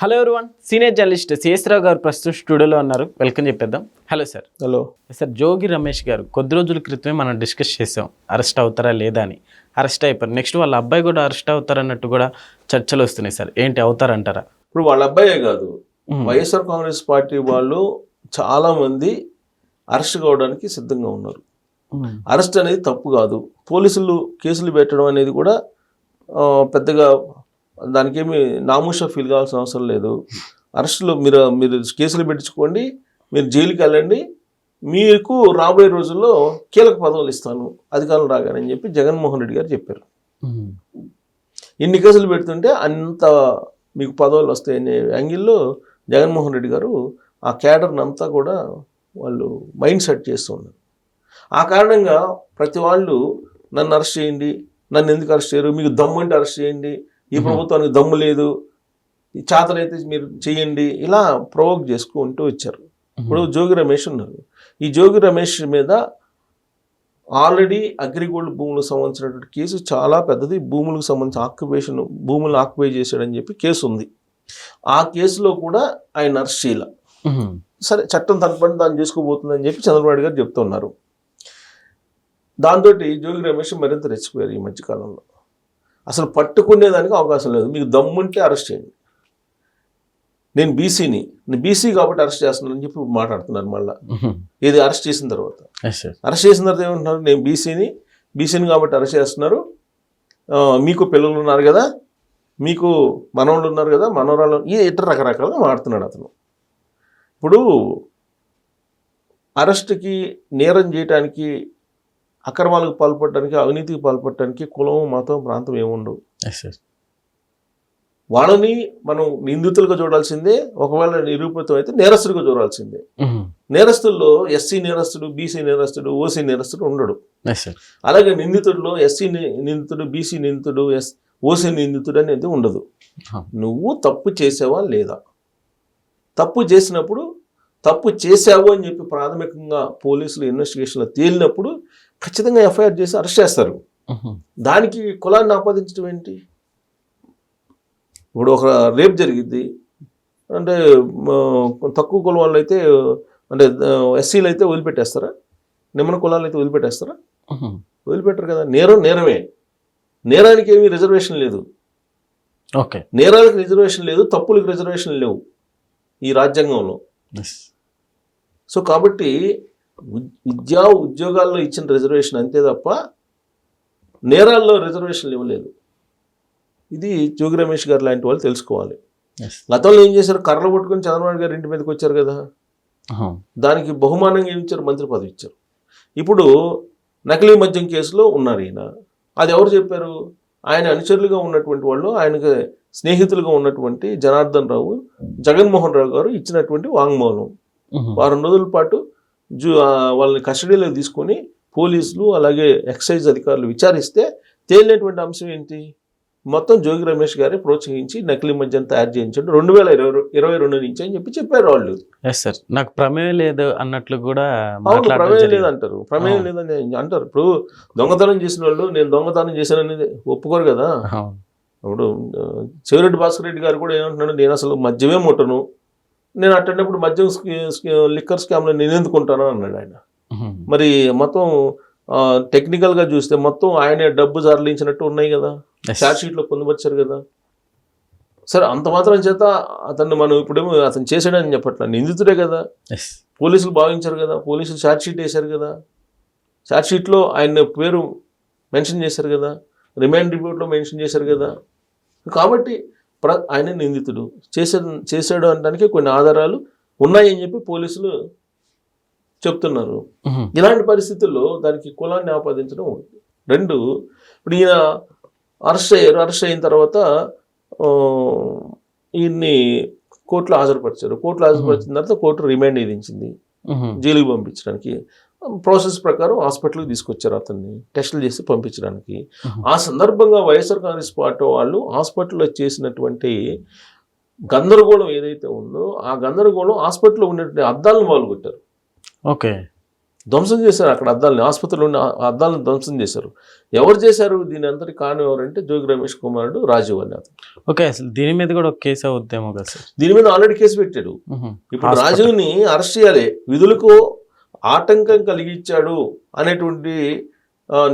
Hello everyone, senior journalist CS Rao గారు ప్రస్తుతం స్టూడియోలో ఉన్నారు. వెల్కమ్ చెప్పేద్దాం. Hello sir. Hello sir, Jogi Ramesh గారు కొద్ది రోజుల క్రితమే మనం డిస్కస్ చేసాం అరెస్ట్ అవుతారా లేదా అని. అరెస్ట్ అయిపోయారు. నెక్స్ట్ వాళ్ళ అబ్బాయి కూడా అరెస్ట్ అవుతారన్నట్టు కూడా చర్చలు వస్తున్నాయి సార్. ఏంటి, అవుతారంటారా? ఇప్పుడు వాళ్ళ అబ్బాయే కాదు, వైఎస్ఆర్ కాంగ్రెస్ పార్టీ వాళ్ళు చాలా మంది అరెస్ట్ కావడానికి సిద్ధంగా ఉన్నారు. అరెస్ట్ అనేది తప్పు కాదు. పోలీసులు కేసులు పెట్టడం అనేది కూడా పెద్దగా దానికి ఏమి నామూషా ఫీల్ కావాల్సిన అవసరం లేదు. అరెస్టులో మీరు కేసులు పెట్టించుకోండి, మీరు జైలుకి వెళ్ళండి, మీకు రాబోయే రోజుల్లో కీలక పదవులు ఇస్తాను అధికారులు రాగానని చెప్పి జగన్మోహన్ రెడ్డి గారు చెప్పారు. ఇన్ని కేసులు పెడుతుంటే అంత మీకు పదవులు వస్తాయనే యాంగిల్లో జగన్మోహన్ రెడ్డి గారు ఆ క్యాడర్ని అంతా కూడా వాళ్ళు మైండ్ సెట్ చేస్తున్నారు. ఆ కారణంగా ప్రతి వాళ్ళు నన్ను అరెస్ట్ చేయండి, నన్ను ఎందుకు అరెస్ట్ చేయరు, మీకు దమ్ము అంటే అరెస్ట్ చేయండి, ఈ ప్రభుత్వానికి దమ్ము లేదు, చేతనైతే మీరు చేయండి, ఇలా ప్రొవోక్ చేసుకుంటూ వచ్చారు. ఇప్పుడు జోగి రమేష్ ఉన్నారు. ఈ జోగి రమేష్ మీద ఆల్రెడీ అగ్రిగోల్డ్ భూములకు సంబంధించినటువంటి కేసు చాలా పెద్దది. భూములకు సంబంధించిన భూములను ఆక్యుపై చేశాడని చెప్పి కేసు ఉంది. ఆ కేసులో కూడా ఆయన అరెస్ట్ చేయాల. సరే, చట్టం తన పని దాన్ని చేసుకోబోతుందని చెప్పి చంద్రబాబు నాయుడు గారు చెప్తున్నారు. దాంతో జోగి రమేష్ మరింత రెచ్చిపోయారు ఈ మధ్యకాలంలో. అసలు పట్టుకునేదానికి అవకాశం లేదు. మీకు దమ్ముంటే అరెస్ట్ చేయండి, నేను బీసీ కాబట్టి అరెస్ట్ చేస్తున్నానని చెప్పి మాట్లాడుతున్నారు. మళ్ళీ ఇది అరెస్ట్ చేసిన తర్వాత ఏమంటున్నారు, నేను బీసీని కాబట్టి అరెస్ట్ చేస్తున్నారు, మీకు పిల్లలు ఉన్నారు కదా, మీకు మనవాళ్ళు ఉన్నారు కదా, మనవరాళ్ళు, ఇట్లా రకరకాలుగా మాట్లాడుతున్నాడు అతను. ఇప్పుడు అరెస్ట్కి, నేరం చేయటానికి, అక్రమాలకు పాల్పడటానికి, అవినీతికి పాల్పడటానికి కులం, మతం, ప్రాంతం ఏముండవు. వాళ్ళని మనం నిందితులుగా చూడాల్సిందే, ఒకవేళ నిరూపితం అయితే నేరస్తుడిగా చూడాల్సిందే. నేరస్తుల్లో ఎస్సీ నేరస్తుడు, బీసీ నేరస్తుడు, ఓసీ నేరస్తుడు ఉండడు. అలాగే నిందితుడిలో ఎస్సీ నిందితుడు, బీసీ నిందితుడు, ఓసీ నిందితుడు అనేది ఉండదు. నువ్వు తప్పు చేసావా లేదా, తప్పు చేసినప్పుడు తప్పు చేసావు అని చెప్పి ప్రాథమికంగా పోలీసులు ఇన్వెస్టిగేషన్లో తేలినప్పుడు ఖచ్చితంగా ఎఫ్ఐఆర్ చేసి అరెస్ట్ చేస్తారు. దానికి కులాన్ని ఆపాదించడం ఏంటి? ఇప్పుడు ఒక రేప్ జరిగింది అంటే తక్కువ కులం వాళ్ళు అయితే, అంటే ఎస్సీలు అయితే వదిలిపెట్టేస్తారా? నిమ్మన కులాలు అయితే వదిలిపెట్టేస్తారా? వదిలిపెట్టరు కదా. నేరమే. నేరానికి ఏమీ రిజర్వేషన్ లేదు. ఓకే, నేరాలకు రిజర్వేషన్ లేదు, తప్పులకు రిజర్వేషన్ లేవు ఈ రాజ్యాంగంలో. సో కాబట్టి ఉద్యోగాల్లో ఇచ్చిన రిజర్వేషన్ అంతే తప్ప నేరాల్లో రిజర్వేషన్లు ఇవ్వలేదు. ఇది జోగి రమేష్ గారు లాంటి వాళ్ళు తెలుసుకోవాలి. గతంలో ఏం చేశారు, కర్రలు పట్టుకుని చంద్రబాబు గారు ఇంటి మీదకి వచ్చారు కదా, దానికి బహుమానంగా ఏమి ఇచ్చారు, మంత్రి పదవి ఇచ్చారు. ఇప్పుడు నకిలీ మద్యం కేసులో ఉన్నారు ఈయన. అది ఎవరు చెప్పారు? ఆయన అనుచరులుగా ఉన్నటువంటి వాళ్ళు, ఆయనకు స్నేహితులుగా ఉన్నటువంటి జనార్దన్ రావు, జగన్మోహన్ రావు గారు ఇచ్చినటువంటి వాంగ్మూలం. వారం రోజుల పాటు వాళ్ళని కస్టడీలో తీసుకొని పోలీసులు అలాగే ఎక్సైజ్ అధికారులు విచారిస్తే తేలినటువంటి అంశం ఏంటి? మొత్తం జోగి రమేష్ గారే ప్రోత్సహించి నకిలీ మద్యం తయారు చేయించాడు 2022 నుంచి అని చెప్పారు వాళ్ళు. సార్, నాకు ప్రమేయం లేదు అన్నట్లు కూడా ప్రమేయం లేదంటారు. ప్రమేయం లేదని అంటారు. ఇప్పుడు దొంగతనం చేసిన వాళ్ళు నేను దొంగతనం చేశాననేది ఒప్పుకోరు కదా. ఇప్పుడు చెవిరెడ్డి భాస్కర్ రెడ్డి గారు కూడా ఏమంటున్నాడు, నేను అసలు మద్యమే ముట్టను, నేను అట్టేటప్పుడు మద్యం లిక్కర్ స్కామ్లో నేను ఎందుకుంటాను అన్నాడు ఆయన. మరి మొత్తం టెక్నికల్గా చూస్తే మొత్తం ఆయనే డబ్బు తరలించినట్టు ఉన్నాయి కదా, ఛార్జ్ షీట్లో పొందుపరిచారు కదా. సరే, అంత మాత్రం చేత అతన్ని మనం ఇప్పుడేమో అతను చేశాడని చెప్పట్లా, నిందితుడే కదా, పోలీసులు భావించారు కదా, పోలీసులు ఛార్జ్ షీట్ వేశారు కదా, ఛార్జ్ షీట్లో ఆయన పేరు మెన్షన్ చేశారు కదా, రిమాండ్ రిపోర్ట్లో మెన్షన్ చేశారు కదా. కాబట్టి ఆయన నిందితుడు చేశాడు అనడానికి కొన్ని ఆధారాలు ఉన్నాయని చెప్పి పోలీసులు చెప్తున్నారు. ఇలాంటి పరిస్థితుల్లో దానికి కులాన్ని ఆపాదించడం ఉంది. రెండు, ఇప్పుడు ఈయన అరెస్ట్ అయిన తర్వాత ఈయన్ని కోర్టులో హాజరుపరిచారు. కోర్టులో హాజరుపరిచిన తర్వాత కోర్టు రిమాండ్ విధించింది జైలుకి పంపించడానికి. ప్రాసెస్ ప్రకారం హాస్పిటల్కి తీసుకొచ్చారు అతన్ని, టెస్టులు చేసి పంపించడానికి. ఆ సందర్భంగా వైఎస్ఆర్ కాంగ్రెస్ పార్టీ వాళ్ళు హాస్పిటల్లో చేసినటువంటి గందరగోళం ఏదైతే ఉందో ఆ గందరగోళం హాస్పిటల్లో ఉన్నటువంటి అద్దాలను వాళ్ళు కొట్టారు. ఓకే, ధ్వంసం చేశారు అక్కడ అద్దాలని, ఆసుపత్రిలో ఉన్న అద్దాలను ధ్వంసం చేశారు. ఎవరు చేశారు దీని అంతటి కారణం ఎవరంటే జోగి రమేష్ కుమారుడు రాజీవ్ అని అతను. ఓకే, అసలు దీని మీద కూడా ఒక కేసు అవుద్దేమో కదా సార్? దీని మీద ఆల్రెడీ కేసు పెట్టాడు. ఇప్పుడు రాజీవ్ని అరెస్ట్ చేయాలి, విధులకు ఆటంకం కలిగించాడు అనేటువంటి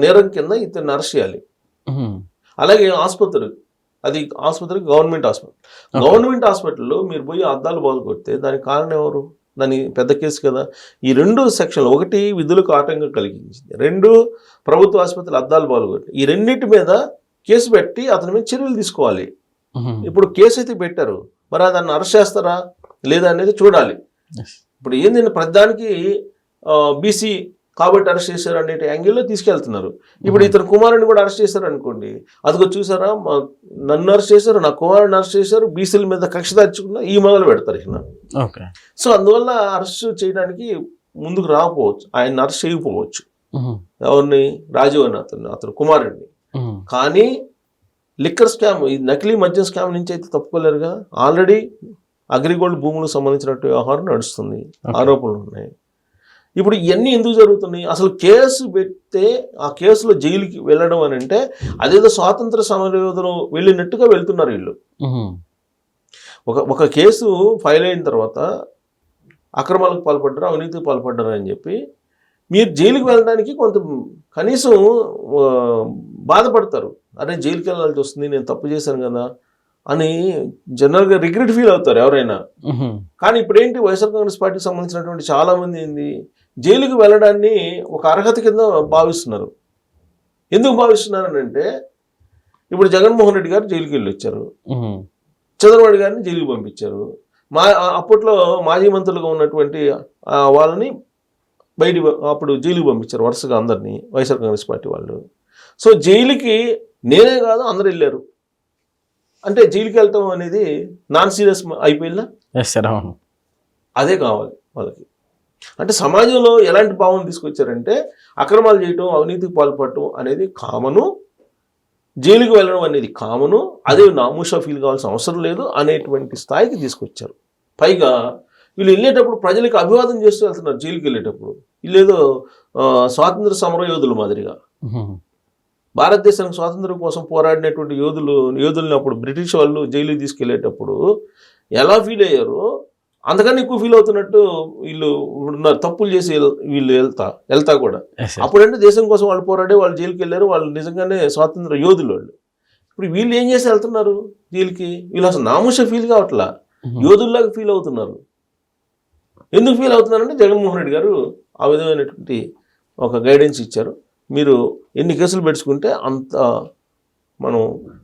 నేరం కింద ఇతన్ని అరెస్ట్ చేయాలి. అలాగే ఆసుపత్రి గవర్నమెంట్ హాస్పిటల్లో మీరు పోయి అద్దాలు బాగు కొడితే దానికి కారణం ఎవరు? దాని పెద్ద కేసు కదా. ఈ 2 సెక్షన్లు, 1 విధులకు ఆటంకం కలిగించింది, 2 ప్రభుత్వ ఆసుపత్రులు అద్దాలు బాగుకొట్టి, ఈ రెండింటి మీద కేసు పెట్టి అతని మీద చర్యలు తీసుకోవాలి. ఇప్పుడు కేసు అయితే పెట్టారు, మరి దాన్ని అరెస్ట్ చేస్తారా లేదా అనేది చూడాలి. ఇప్పుడు ఏంటంటే ప్రతిదానికి బీసీ కాబట్టి అరెస్ట్ చేశారు అనే యాంగిల్లో తీసుకెళ్తున్నారు. ఇప్పుడు ఇతను కుమారుని కూడా అరెస్ట్ చేశారు అనుకోండి, అదిగో చూసారా నన్ను అరెస్ట్ చేశారు, నా కుమారుని అరెస్ట్ చేశారు, బీసీల మీద కక్ష దాచుకున్నా ఈ మొదలు పెడతారు ఇక. సో అందువల్ల అరెస్ట్ చేయడానికి ముందుకు రాకపోవచ్చు, ఆయన అరెస్ట్ చేయకపోవచ్చు. ఎవరిని? రాజీవ్ అని అతను కుమారుడిని. కానీ లిక్కర్ స్కామ్, ఈ నకిలీ మద్యం స్కామ్ నుంచి అయితే తప్పుకోలేరు కదా. ఆల్రెడీ అగ్రిగోల్డ్ భూములకు సంబంధించినట్టు వ్యవహారం నడుస్తుంది, ఆరోపణలు ఉన్నాయి. ఇప్పుడు ఇవన్నీ ఎందుకు జరుగుతున్నాయి? అసలు కేసు పెడితే ఆ కేసులో జైలుకి వెళ్ళడం అని అంటే అదేదో స్వాతంత్ర సమరయోధులు వెళ్ళినట్టుగా వెళ్తున్నారు వీళ్ళు. ఒక కేసు ఫైల్ అయిన తర్వాత అక్రమాలకు పాల్పడ్డారు, అవినీతికి పాల్పడ్డారు అని చెప్పి మీరు జైలుకి వెళ్ళడానికి కొంత కనీసం బాధపడతారు. అరే జైలుకి వెళ్ళాల్సి వస్తుంది, నేను తప్పు చేశాను కదా అని జనరల్గా రిగ్రెట్ ఫీల్ అవుతారు ఎవరైనా. కానీ ఇప్పుడు ఏంటి, వైఎస్ఆర్ కాంగ్రెస్ పార్టీకి సంబంధించినటువంటి చాలా మంది ఏంది జైలుకి వెళ్ళడాన్ని ఒక అర్హత కింద భావిస్తున్నారు. ఎందుకు భావిస్తున్నారు అంటే ఇప్పుడు జగన్మోహన్ రెడ్డి గారు జైలుకి వెళ్ళి వచ్చారు, చంద్రబాబు గారిని జైలుకి పంపించారు, అప్పట్లో మాజీ మంత్రులుగా ఉన్నటువంటి వాళ్ళని అప్పుడు జైలుకి పంపించారు వరుసగా అందరినీ వైఎస్ఆర్ కాంగ్రెస్ పార్టీ వాళ్ళు. సో జైలుకి నేనే కాదు అందరు వెళ్ళారు అంటే జైలుకి వెళ్తాం అనేది నాన్ సీరియస్ అయిపోయిందా? అదే కావాలి వాళ్ళకి. అంటే సమాజంలో ఎలాంటి భావన తీసుకొచ్చారంటే అక్రమాలు చేయటం, అవినీతికి పాల్పడటం అనేది కామను, జైలుకి వెళ్ళడం అనేది కామను, అదే నామూషా ఫీల్ కావాల్సిన అవసరం లేదు అనేటువంటి స్థాయికి తీసుకొచ్చారు. పైగా వీళ్ళు వెళ్ళేటప్పుడు ప్రజలకు అభివాదం చేస్తూ వెళ్తున్నారు. జైలుకి వెళ్ళేటప్పుడు వీళ్ళేదో స్వాతంత్ర సమరయోధుల మాదిరిగా, భారతదేశానికి స్వాతంత్రం కోసం పోరాడినటువంటి యోధుల్ని అప్పుడు బ్రిటిష్ వాళ్ళు జైలుకి తీసుకెళ్లేటప్పుడు ఎలా ఫీల్ అయ్యారో అంతకన్నా ఎక్కువ ఫీల్ అవుతున్నట్టు వీళ్ళు ఉన్నారు. తప్పులు చేసి వీళ్ళు వెళ్తా కూడా అప్పుడంటే దేశం కోసం వాళ్ళు పోరాడే వాళ్ళు జైలుకి వెళ్ళారు, వాళ్ళు నిజంగానే స్వాతంత్ర యోధులు వాళ్ళు. ఇప్పుడు వీళ్ళు ఏం చేసి వెళ్తున్నారు జైలుకి? వీళ్ళు అసలు నామూష ఫీల్ కావట్లా, యోధుల్లాగా ఫీల్ అవుతున్నారు. ఎందుకు ఫీల్ అవుతున్నారంటే జగన్మోహన్ రెడ్డి గారు ఆ విధమైనటువంటి ఒక గైడెన్స్ ఇచ్చారు. మీరు ఎన్ని కేసులు పెట్టుకుంటే అంత మనం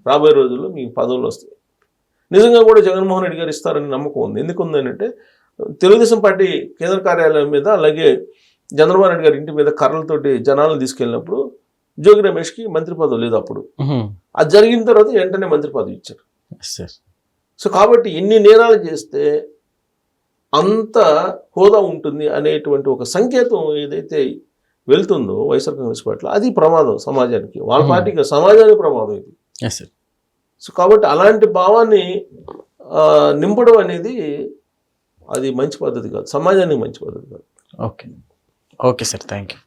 రాబోయే రోజుల్లో మీకు పదవులు వస్తాయి. నిజంగా కూడా జగన్మోహన్ రెడ్డి గారు ఇస్తారని నమ్మకం ఉంది. ఎందుకు ఉందంటే తెలుగుదేశం పార్టీ కేంద్ర కార్యాలయం మీద, అలాగే చంద్రబాబు నాయుడు గారి ఇంటి మీద కర్రలతోటి జనాలను తీసుకెళ్ళినప్పుడు జోగి రమేష్కి మంత్రి పదవి లేదు అప్పుడు. అది జరిగిన తర్వాత వెంటనే మంత్రి పదవి ఇచ్చారు. సో కాబట్టి ఎన్ని నేరాలు చేస్తే అంత హోదా ఉంటుంది అనేటువంటి ఒక సంకేతం ఏదైతే వెళ్తుందో వైఎస్ఆర్ కాంగ్రెస్ పార్టీలో, అది ప్రమాదం సమాజానికి, వాళ్ళ పార్టీకి సమాజానికి ప్రమాదం ఇది. సో కాబట్టి అలాంటి భావాన్ని నింపడం అనేది అది మంచి పద్ధతి కాదు, సమాజానికి మంచి పద్ధతి కాదు. Okay sir, thank you.